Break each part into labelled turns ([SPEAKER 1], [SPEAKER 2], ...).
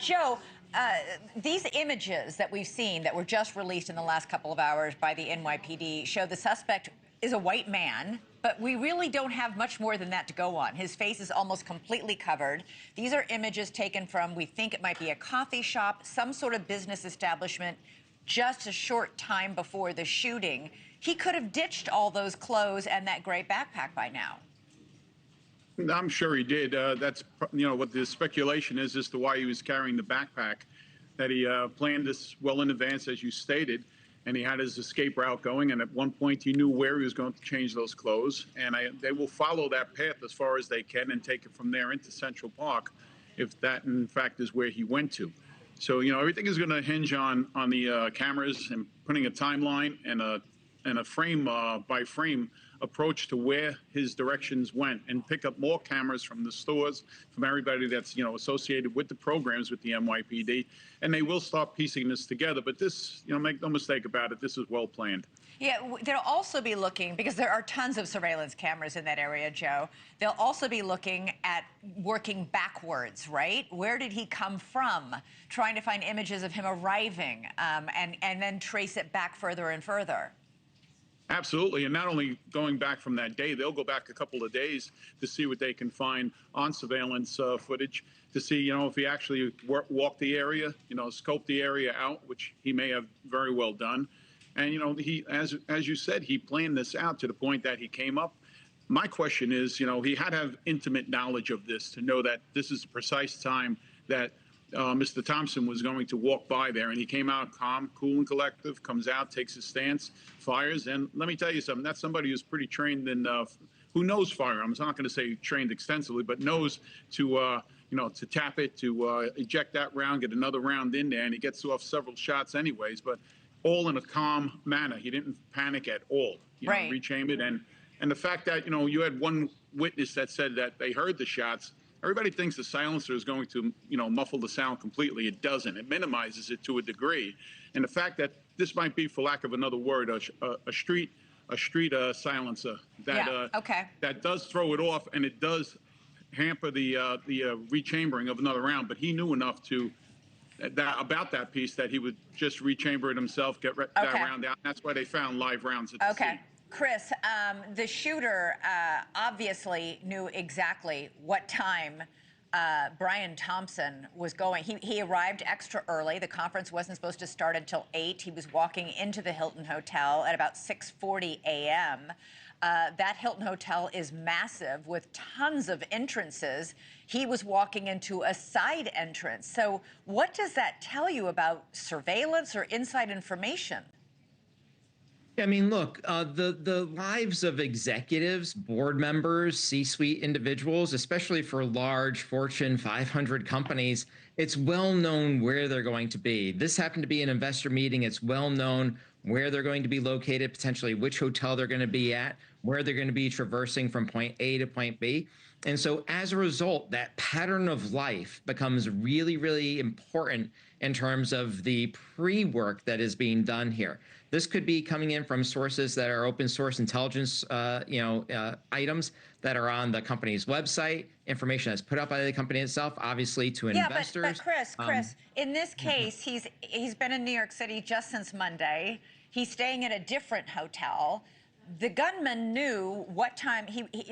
[SPEAKER 1] Joe, uh, these images that we've seen that were just released in the last couple of hours by the NYPD show the suspect is a white man, but we really don't have much more than that to go on. His face is almost completely covered. These are images taken from, we think it might be a coffee shop, some sort of business establishment, just a short time before the shooting. He could have ditched all those clothes and that gray backpack by now.
[SPEAKER 2] I'm sure he did. That's what the speculation is as to why he was carrying the backpack. That he planned this well in advance, as you stated, and he had his escape route going. And at one point, he knew where he was going to change those clothes. And they will follow that path as far as they can and take it from there into Central Park, if that in fact is where he went to. So everything is going to hinge on the cameras and putting a timeline and a frame by frame approach to where his directions went, and pick up more cameras from the stores, from everybody that's associated with the programs with the NYPD, and they will start piecing this together. But this, make no mistake about it, this is well planned.
[SPEAKER 1] Yeah, they'll also be looking, because there are tons of surveillance cameras in that area, Joe. They'll also be looking at working backwards, right? Where did he come from? Trying to find images of him arriving, and then trace it back further and further.
[SPEAKER 2] Absolutely, and not only going back from that day, they'll go back a couple of days to see what they can find on surveillance footage, to see, if he actually walked the area, scoped the area out, which he may have very well done. And, he, as you said, he planned this out to the point that he came up. My question is, he had to have intimate knowledge of this to know that this is the precise time that Mr. Thompson was going to walk by there, and he came out calm, cool and collective, comes out, takes his stance, fires. And let me tell you something, that's somebody who's pretty trained in, who knows firearms. I'm not going to say trained extensively, but knows to, to tap it, to eject that round, get another round in there, and he gets off several shots anyways, but all in a calm manner. He didn't panic at all,
[SPEAKER 1] right.
[SPEAKER 2] Rechained it. And the fact that, you had one witness that said that they heard the shots. Everybody thinks the silencer is going to, muffle the sound completely. It doesn't. It minimizes it to a degree. And the fact that this might be, for lack of another word, a street silencer that that does throw it off, and it does hamper the rechambering of another round. But he knew enough to about that piece that he would just rechamber it himself, get that round out. That's why they found live rounds at the scene.
[SPEAKER 1] Chris, the shooter obviously knew exactly what time Brian Thompson was going. He arrived extra early. The conference wasn't supposed to start until 8. He was walking into the Hilton Hotel at about 6:40 a.m. That Hilton Hotel is massive with tons of entrances. He was walking into a side entrance. So what does that tell you about surveillance or inside information?
[SPEAKER 3] I mean, look, the lives of executives, board members, C-suite individuals, especially for large Fortune 500 companies, it's well known where they're going to be. This happened to be an investor meeting. It's well known where they're going to be located, potentially which hotel they're going to be at, where they're going to be traversing from point A to point B. And so as a result, that pattern of life becomes really, really important in terms of the pre-work that is being done here. This could be coming in from sources that are open source intelligence, items that are on the company's website, information that's put up by the company itself, obviously to investors.
[SPEAKER 1] Yeah, but Chris, in this case, he's been in New York City just since Monday. He's staying at a different hotel. The gunman knew what time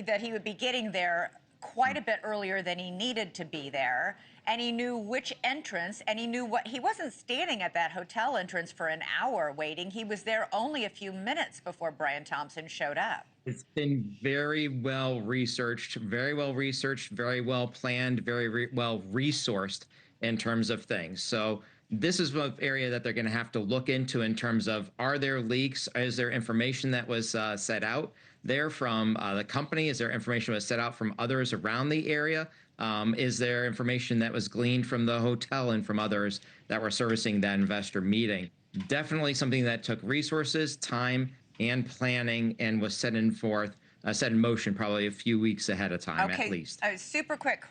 [SPEAKER 1] that he would be getting there quite a bit earlier than he needed to be there, and he knew which entrance, and he knew what. He wasn't standing at that hotel entrance for an hour waiting. He was there only a few minutes before Brian Thompson showed up.
[SPEAKER 3] It's been very well researched, very well planned, very well resourced in terms of things. So this is one area that they're going to have to look into in terms of, are there leaks? Is there information that was set out there from the company? Is there information that was set out from others around the area? Is there information that was gleaned from the hotel and from others that were servicing that investor meeting? Definitely something that took resources, time, and planning, and was set in motion probably a few weeks ahead of time, at least.
[SPEAKER 1] Super quick,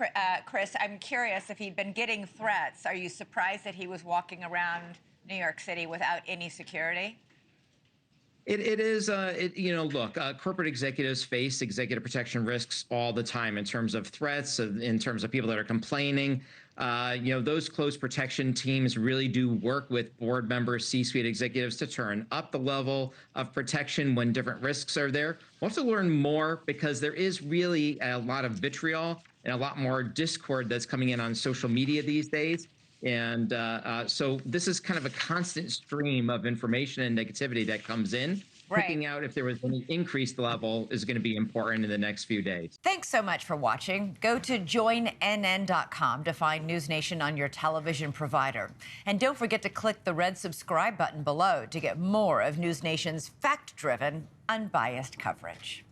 [SPEAKER 1] Chris, I'm curious if he'd been getting threats. Are you surprised that he was walking around New York City without any security?
[SPEAKER 3] It is, look, corporate executives face executive protection risks all the time in terms of threats, in terms of people that are complaining. those close protection teams really do work with board members, C-suite executives to turn up the level of protection when different risks are there. We'll also learn more because there is really a lot of vitriol and a lot more discord that's coming in on social media these days. And so this is kind of a constant stream of information and negativity that comes in.
[SPEAKER 1] Right.
[SPEAKER 3] Picking out if there was any increased level is going to be important in the next few days.
[SPEAKER 1] Thanks so much for watching. Go to joinnn.com to find NewsNation on your television provider. And don't forget to click the red subscribe button below to get more of NewsNation's fact-driven, unbiased coverage.